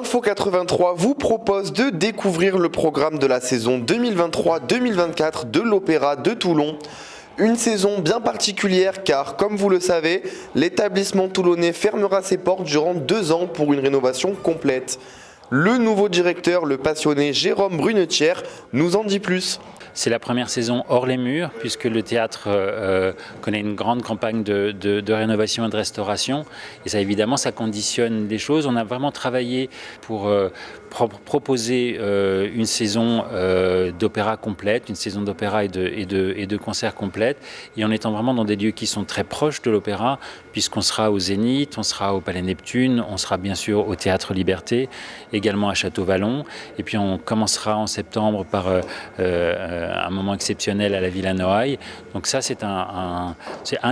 Info 83 vous propose de découvrir le programme de la saison 2023-2024 de l'Opéra de Toulon. Une saison bien particulière car, comme vous le savez, l'établissement toulonnais fermera ses portes durant 2 ans pour une rénovation complète. Le nouveau directeur, le passionné Jérôme Brunetière, nous en dit plus. C'est la première saison hors les murs, puisque le théâtre connaît une grande campagne de rénovation et de restauration. Et ça, évidemment, ça conditionne les choses. On a vraiment travaillé pour proposer une saison d'opéra complète, une saison d'opéra et de concerts complète, et en étant vraiment dans des lieux qui sont très proches de l'opéra, puisqu'on sera au Zénith, on sera au Palais Neptune, on sera bien sûr au Théâtre Liberté, également à Château-Vallon, et puis on commencera en septembre par un moment exceptionnel à la Villa Noailles. Donc ça, c'est un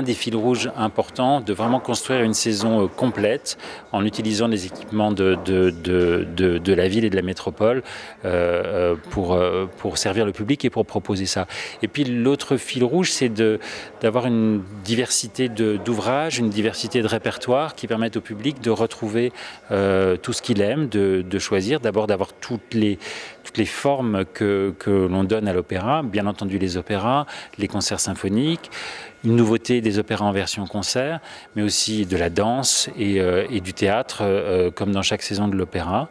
des fils rouges importants, de vraiment construire une saison complète en utilisant les équipements de la ville et de la métropole pour servir le public et pour proposer ça. Et puis l'autre fil rouge, c'est d'avoir une diversité d'ouvrages, une diversité de répertoires qui permettent au public de retrouver tout ce qu'il aime, de choisir, d'abord d'avoir toutes les formes que l'on donne à l'opéra, bien entendu les opéras, les concerts symphoniques, une nouveauté des opéras en version concert, mais aussi de la danse et du théâtre, comme dans chaque saison de l'opéra.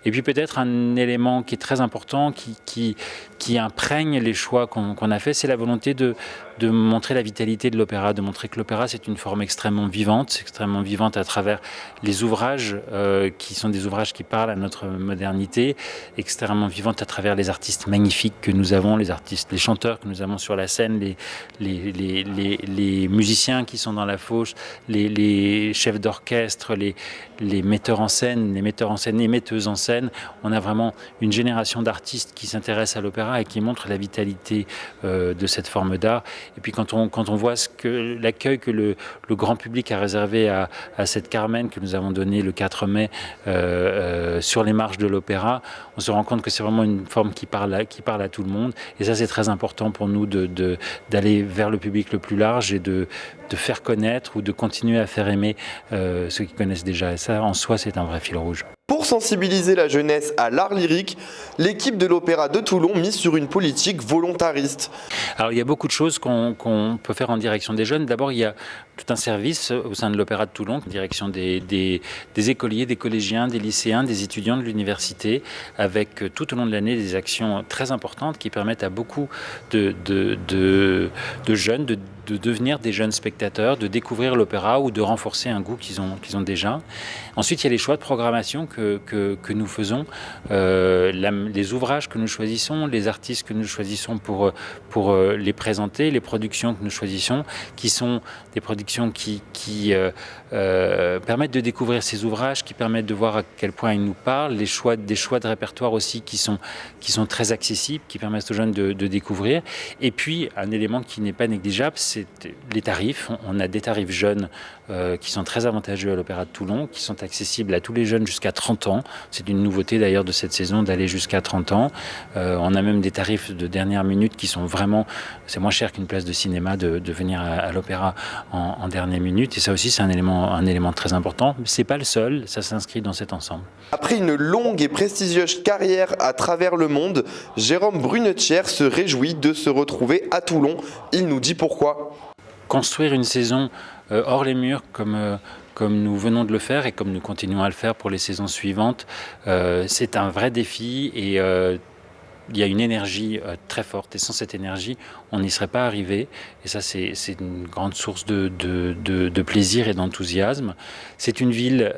Et puis peut-être un élément qui est très important, qui imprègne les choix qu'on a fait, c'est la volonté de montrer la vitalité de l'opéra, de montrer que l'opéra c'est une forme extrêmement vivante à travers les ouvrages qui sont des ouvrages qui parlent à notre modernité, extrêmement vivante à travers les artistes magnifiques que nous avons, les chanteurs que nous avons sur la scène, les musiciens qui sont dans la fosse, les chefs d'orchestre, les metteurs en scène, les metteuses en scène. On a vraiment une génération d'artistes qui s'intéressent à l'opéra et qui montrent la vitalité de cette forme d'art. Et puis quand on voit l'accueil que le grand public a réservé à cette Carmen que nous avons donnée le 4 mai sur les marches de l'opéra, on se rend compte que c'est vraiment une forme qui parle à tout le monde. Et ça, c'est très important pour nous d'aller vers le public le plus large et de faire connaître ou de continuer à faire aimer ceux qui connaissent déjà. Et ça, en soi, c'est un vrai fil rouge. Pour sensibiliser la jeunesse à l'art lyrique, l'équipe de l'Opéra de Toulon mise sur une politique volontariste. Alors, il y a beaucoup de choses qu'on peut faire en direction des jeunes. D'abord, il y a tout un service au sein de l'Opéra de Toulon, en direction des écoliers, des collégiens, des lycéens, des étudiants de l'université, avec tout au long de l'année des actions très importantes qui permettent à beaucoup de jeunes de devenir des jeunes spectateurs, de découvrir l'opéra ou de renforcer un goût qu'ils ont déjà. Ensuite, il y a les choix de programmation que nous faisons, les ouvrages que nous choisissons, les artistes que nous choisissons pour les présenter, les productions que nous choisissons, qui sont des productions qui permettent de découvrir ces ouvrages, qui permettent de voir à quel point ils nous parlent, des choix de répertoire aussi qui sont très accessibles, qui permettent aux jeunes de découvrir. Et puis, un élément qui n'est pas négligeable, c'est les tarifs. On a des tarifs jeunes qui sont très avantageux à l'Opéra de Toulon, qui sont accessibles à tous les jeunes jusqu'à 30 ans. C'est une nouveauté d'ailleurs de cette saison d'aller jusqu'à 30 ans. On a même des tarifs de dernière minute qui sont vraiment... C'est moins cher qu'une place de cinéma de venir à l'opéra en dernière minute. Et ça aussi, c'est un élément très important. C'est pas le seul, ça s'inscrit dans cet ensemble. Après une longue et prestigieuse carrière à travers le monde, Jérôme Brunetière se réjouit de se retrouver à Toulon. Il nous dit pourquoi. Construire une saison hors les murs comme nous venons de le faire et comme nous continuons à le faire pour les saisons suivantes, c'est un vrai défi et il y a une énergie très forte et sans cette énergie, on n'y serait pas arrivé. Et ça, c'est une grande source de plaisir et d'enthousiasme. C'est une ville,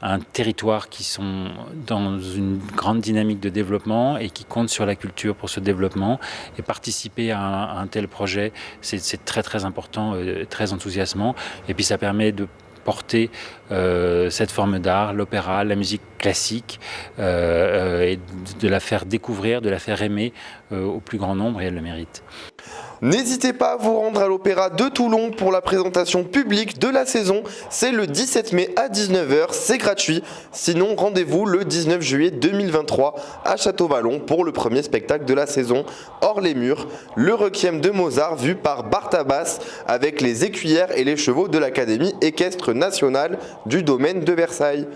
un territoire qui sont dans une grande dynamique de développement et qui comptent sur la culture pour ce développement. Et participer à un tel projet, c'est très très important, très enthousiasmant. Et puis ça permet de porter cette forme d'art, l'opéra, la musique classique, et de la faire découvrir, de la faire aimer au plus grand nombre, et elle le mérite. N'hésitez pas à vous rendre à l'Opéra de Toulon pour la présentation publique de la saison. C'est le 17 mai à 19h, c'est gratuit. Sinon, rendez-vous le 19 juillet 2023 à Château-Vallon pour le premier spectacle de la saison, Hors les murs, le requiem de Mozart vu par Bartabas avec les écuyères et les chevaux de l'Académie équestre nationale du domaine de Versailles.